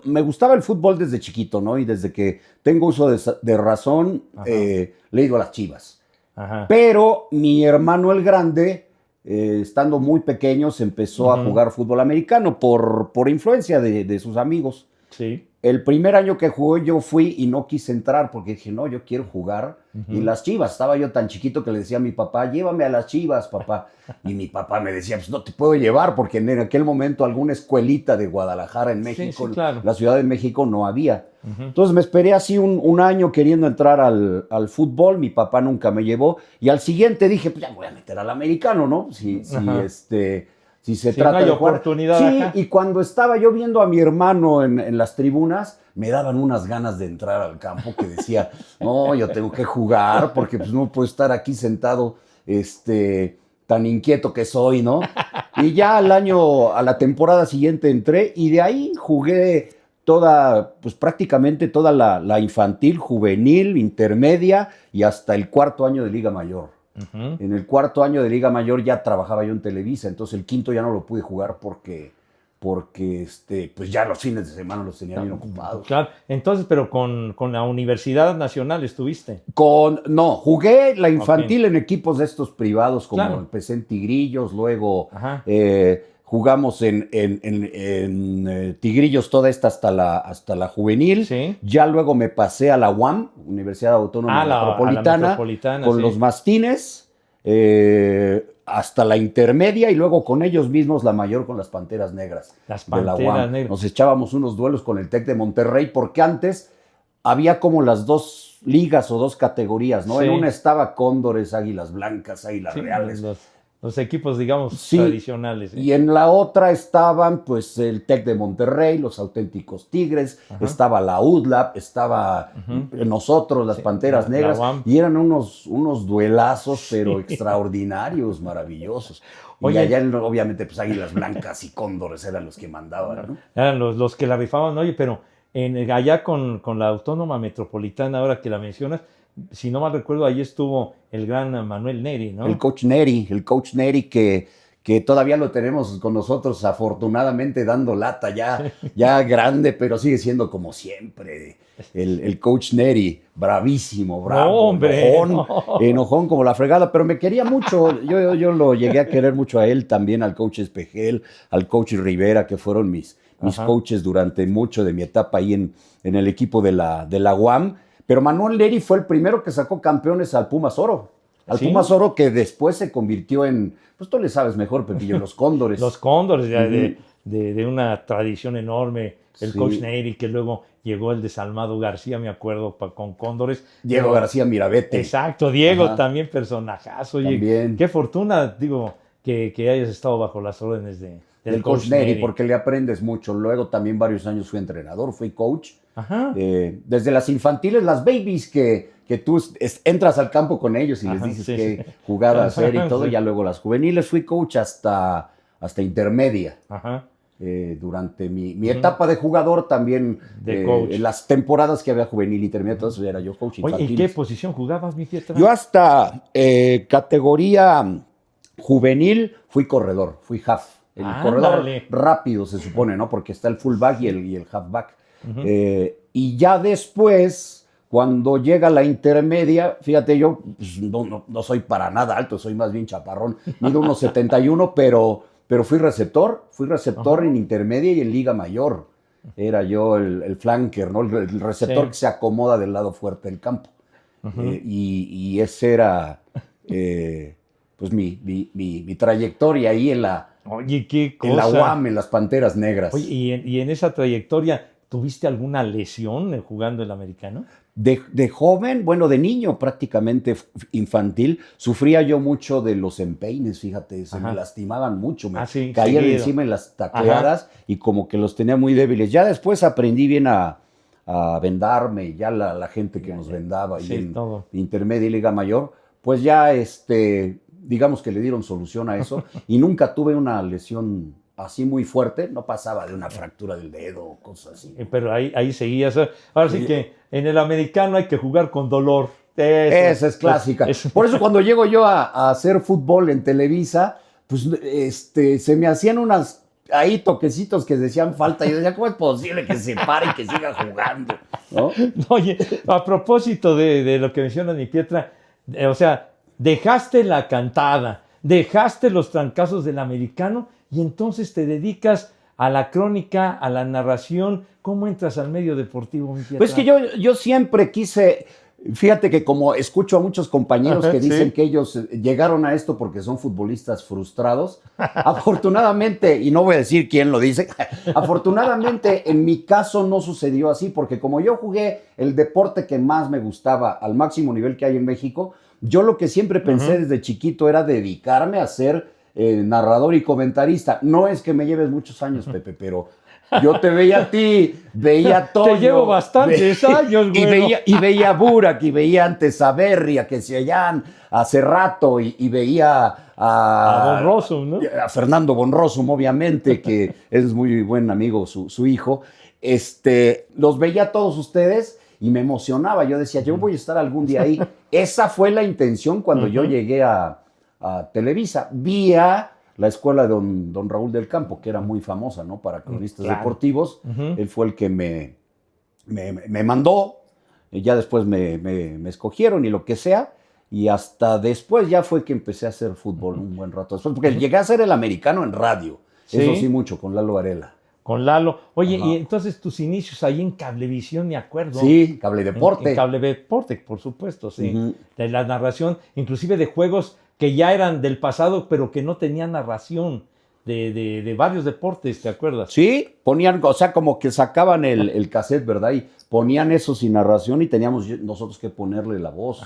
me gustaba el fútbol desde chiquito, ¿no? Y desde que tengo uso de razón, le he ido a las Chivas. Ajá. Pero mi hermano el grande, estando muy pequeño, se empezó a jugar fútbol americano por influencia de sus amigos. Sí. El primer año que jugó yo fui y no quise entrar porque dije, no, yo quiero jugar. Y las Chivas, estaba yo tan chiquito que le decía a mi papá, llévame a las Chivas, papá. Y mi papá me decía, pues no te puedo llevar porque en aquel momento alguna escuelita de Guadalajara en México, sí, claro. la Ciudad de México, no había. Entonces me esperé así un año queriendo entrar al fútbol, mi papá nunca me llevó. Y al siguiente dije, pues ya me voy a meter al americano, ¿no? Si se trata no hay de jugar. oportunidad. Sí, Ajá. y cuando estaba yo viendo a mi hermano en las tribunas, me daban unas ganas de entrar al campo que decía, no, yo tengo que jugar porque pues no puedo estar aquí sentado tan inquieto que soy, ¿no? Y ya a la temporada siguiente entré y de ahí jugué prácticamente toda la infantil, juvenil, intermedia y hasta el cuarto año de Liga Mayor. En el cuarto año de Liga Mayor ya trabajaba yo en Televisa, entonces el quinto ya no lo pude jugar porque pues ya los fines de semana los tenía bien ocupados. Claro, entonces, pero con la Universidad Nacional estuviste. No, jugué la infantil en equipos de estos privados, como Claro. empecé en Tigrillos, luego Ajá. jugamos en Tigrillos toda esta hasta la juvenil. Sí. Ya luego me pasé a la UAM, Universidad Autónoma Metropolitana, a la Metropolitana, con sí. los mastines, hasta la intermedia y luego con ellos mismos la mayor con las Panteras Negras. Las de la Panteras UAM. Negras. Nos echábamos unos duelos con el TEC de Monterrey porque antes había como las dos ligas o dos categorías, ¿no? Sí. En una estaba Cóndores, Águilas Blancas, Águilas Sí, Reales. los equipos, digamos, Sí, tradicionales. Y en la otra estaban, pues, el TEC de Monterrey, los auténticos Tigres, estaba la UDLAP, estaba nosotros, las Panteras Negras, y eran unos duelazos, pero extraordinarios, maravillosos. Oye, y allá, obviamente, pues, Águilas Blancas y Cóndores eran los que mandaban, ¿no? Eran los que la rifaban. Oye, pero allá con la Autónoma Metropolitana, ahora que la mencionas, si no mal recuerdo, ahí estuvo el gran Manuel Neri, ¿no? El coach Neri que todavía lo tenemos con nosotros, afortunadamente dando lata, ya grande, pero sigue siendo como siempre. El coach Neri, bravísimo, bravo, no, hombre, enojón como la fregada, pero me quería mucho. Yo lo llegué a querer mucho a él, también al coach Espejel, al coach Rivera, que fueron mis coaches durante mucho de mi etapa ahí en el equipo de la UAM. Pero Manuel Neri fue el primero que sacó campeones al Pumas Oro. Al Pumas Oro que después se convirtió en, pues tú le sabes mejor, Pepillo, los Cóndores. Los Cóndores, de una tradición enorme. El coach Neri, que luego llegó el desalmado García, me acuerdo, con Cóndores. Diego García Mirabete. Exacto, Diego también, personajazo. Oye, también. Qué fortuna, digo, que hayas estado bajo las órdenes del coach Neri, porque le aprendes mucho. Luego también varios años fui entrenador, fui coach. Desde las infantiles, las babies que tú entras al campo con ellos y les dices qué jugada hacer y todo. Ya luego las juveniles fui coach hasta intermedia. Durante mi etapa de jugador también, en las temporadas que había juvenil y intermedia, todo eso era yo coach infantil. Oye, ¿en qué posición jugabas, mi fiesta? Yo hasta categoría juvenil fui corredor, fui half. El corredor rápido se supone, ¿no? Porque está el fullback y el halfback. Y ya después, cuando llega la intermedia, fíjate, yo pues, no soy para nada alto, soy más bien chaparrón, mido unos 71, pero fui receptor en intermedia y en Liga Mayor. Era yo el flanker, ¿no? El receptor que se acomoda del lado fuerte del campo. Y ese era pues mi trayectoria ahí en la... Oye, qué cosa. En la UAM, en las Panteras Negras. Oye, y en esa trayectoria, ¿tuviste alguna lesión jugando el americano? De joven, bueno, de niño prácticamente infantil, sufría yo mucho de los empeines, fíjate, se me lastimaban mucho, me caían encima en las tacleadas y como que los tenía muy débiles. Ya después aprendí bien a vendarme, ya la gente que nos vendaba ahí en intermedia y Liga Mayor, pues ya digamos que le dieron solución a eso y nunca tuve una lesión así muy fuerte, no pasaba de una fractura del dedo o cosas así. Pero ahí seguías. Ahora sí que en el americano hay que jugar con dolor. Esa es clásica. Por eso cuando llego yo a hacer fútbol en Televisa, pues se me hacían unas ahí toquecitos que decían falta. Y yo decía, ¿cómo es posible que se pare y que siga jugando? ¿No? Oye, a propósito de lo que menciona mi Pietra, o sea, dejaste la cantada, dejaste los trancazos del americano y entonces te dedicas a la crónica, a la narración. ¿Cómo entras al medio deportivo, mi Pietra? Pues que yo siempre quise, fíjate que como escucho a muchos compañeros que dicen que ellos llegaron a esto porque son futbolistas frustrados, afortunadamente, y no voy a decir quién lo dice, afortunadamente en mi caso no sucedió así, porque como yo jugué el deporte que más me gustaba al máximo nivel que hay en México, yo lo que siempre pensé desde chiquito era dedicarme a ser narrador y comentarista. No es que me lleves muchos años, Pepe, pero yo te veía a ti, veía a Toño. Te llevo bastantes años, güey. Y veía a Burak, y veía antes a Berry, a Keseyán, hace rato, y veía a Von Rossum, ¿no? A Fernando Von Rossum, obviamente, que es muy buen amigo, su hijo. Los veía a todos ustedes y me emocionaba. Yo decía, yo voy a estar algún día ahí. Esa fue la intención cuando yo llegué a Televisa. Vía la escuela de don Raúl del Campo, que era muy famosa, ¿no? Para cronistas deportivos. Él fue el que me mandó. Ya después me escogieron y lo que sea. Y hasta después ya fue que empecé a hacer fútbol un buen rato después. Porque llegué a ser el americano en radio. ¿Sí? Eso sí, mucho, con Lalo Varela. Con Lalo. Oye, y entonces tus inicios ahí en Cablevisión, me acuerdo. Sí, Cable Deporte. En Cable Deporte, por supuesto, sí. De la narración, inclusive de juegos que ya eran del pasado, pero que no tenían narración de varios deportes, ¿te acuerdas? Sí, ponían, o sea, como que sacaban el cassette, ¿verdad? Y ponían eso sin narración y teníamos nosotros que ponerle la voz.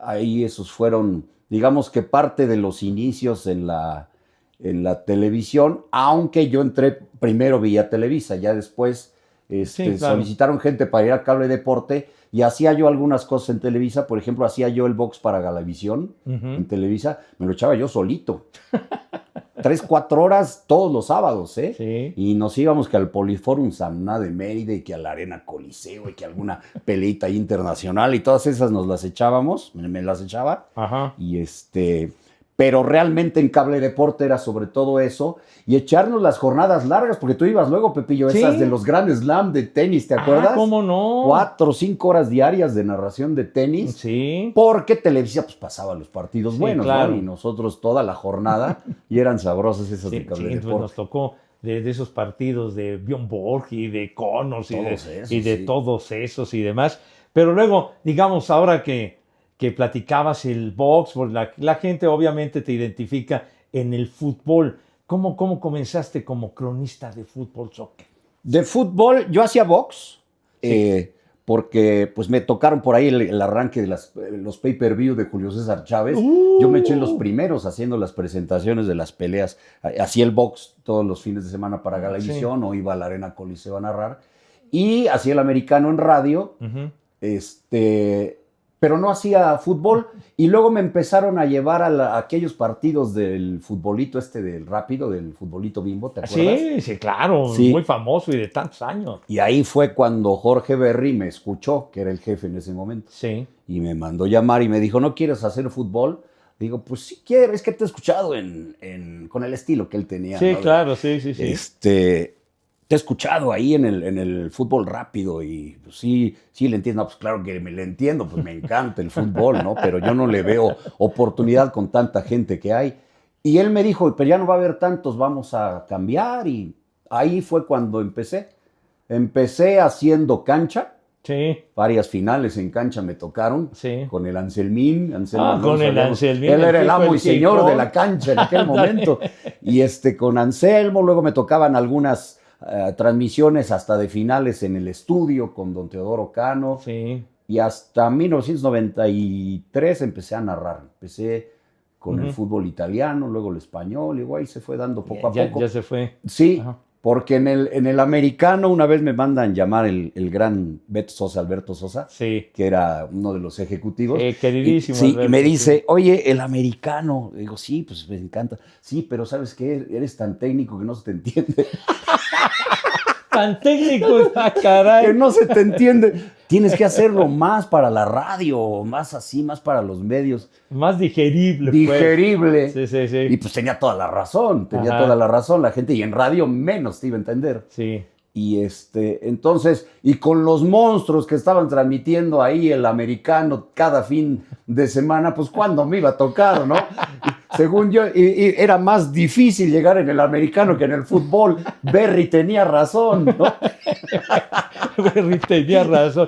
Ahí esos fueron, digamos que parte de los inicios en la televisión, aunque yo entré primero vía Televisa, ya después solicitaron gente para ir a Cable Deporte y hacía yo algunas cosas en Televisa. Por ejemplo, hacía yo el box para Galavisión en Televisa, me lo echaba yo solito. 3-4 horas todos los sábados, ¿eh? Sí. Y nos íbamos que al Poliforum Samná de Mérida y que a la Arena Coliseo y que alguna peleita internacional y todas esas nos las echábamos, me las echaba. Y pero realmente en Cable Deporte era sobre todo eso y echarnos las jornadas largas, porque tú ibas luego, Pepillo, esas de los Grand Slam de tenis, ¿te acuerdas? ¿Cómo no? 4 o 5 horas diarias de narración de tenis. Sí. Porque Televisa pues pasaba los partidos buenos, claro. ¿no? Y nosotros toda la jornada y eran sabrosas esas de Cable Deporte. Pues nos tocó de esos partidos de Bjorn Borg y de Connors y de todos esos y demás. Pero luego, digamos, ahora que platicabas el box, la gente obviamente te identifica en el fútbol. ¿Cómo comenzaste como cronista de fútbol, soccer? De fútbol, yo hacía box, porque pues me tocaron por ahí el arranque de los pay-per-view de Julio César Chávez. Yo me eché los primeros haciendo las presentaciones de las peleas. Hacía el box todos los fines de semana para Galavisión o iba a la Arena Coliseo a narrar. Y hacía el americano en radio. Pero no hacía fútbol, y luego me empezaron a llevar a aquellos partidos del futbolito del rápido, del futbolito Bimbo, ¿te acuerdas? Sí, claro, muy famoso y de tantos años. Y ahí fue cuando Jorge Berry me escuchó, que era el jefe en ese momento. Sí. Y me mandó llamar y me dijo, ¿no quieres hacer fútbol? Digo, pues sí quiero, es que te he escuchado con el estilo que él tenía. Sí, ¿no? claro, sí. Te he escuchado ahí en el fútbol rápido y pues, sí le entiendo. No, pues claro que le entiendo, pues me encanta el fútbol, ¿no? Pero yo no le veo oportunidad con tanta gente que hay. Y él me dijo, pero ya no va a haber tantos, vamos a cambiar. Y ahí fue cuando empecé. Empecé haciendo cancha. Sí. Varias finales en cancha me tocaron. Sí. Con el Anselmín. Con el Anselmín. Él era el amo y señor de la cancha en aquel momento. Y con Anselmo, luego me tocaban algunas transmisiones hasta de finales en el estudio con don Teodoro Cano. Sí. Y hasta 1993 empecé a narrar. Empecé con el fútbol italiano, luego el español, y ahí se fue dando poco a poco. Ya se fue. Sí, porque en el americano una vez me mandan llamar el gran Alberto Sosa, que era uno de los ejecutivos. Queridísimo. Y me dice, oye, el americano. Digo, sí, pues me encanta. Sí, pero ¿sabes qué? Eres tan técnico que no se te entiende. Tan técnico, caray. Que no se te entiende. Tienes que hacerlo más para la radio, más así, más para los medios. Más digerible. Digerible. Pues. Sí. Y pues tenía toda la razón, toda la razón la gente. Y en radio menos te iba a entender. Sí. Y entonces, y con los monstruos que estaban transmitiendo ahí el americano cada fin de semana, pues cuándo me iba a tocar, ¿no? Según yo, y era más difícil llegar en el americano que en el fútbol. Berry tenía razón, ¿no? Berry tenía razón.